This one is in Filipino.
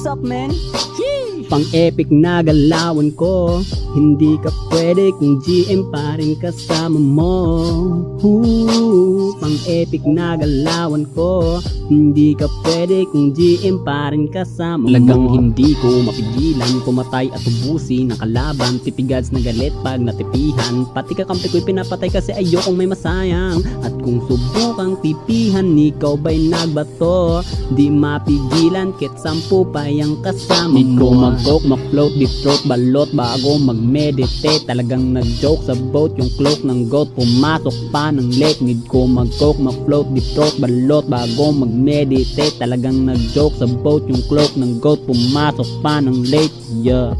What's up, man? Pang-epic na galawan ko, hindi ka pwede kung GM pa rin kasama mo. Pang-epic na galawan ko, hindi ka pwede kung GM pa rin kasama mo. Talagang hindi ko mapigilan, pumatay at ubusin ang kalaban. Pipigads na galit pag natipihan, pati kakampi ko'y pinapatay kasi ayokong may masayang. At kung subukang tipihan, ikaw ba'y nagbato? Di mapigilan kit 10 pa yung kasama mo. Di ko mag-talk, mag-float, di-throat, balot bago mag-meditate. Talagang nag-joke sa boat, yung cloak ng goat pumasok pa ng lake. Need ko mag-coke, mag-float, di-throat, balot bago mag-meditate. Talagang nag-joke sa boat, yung cloak ng goat pumasok pa ng lake. Yeah.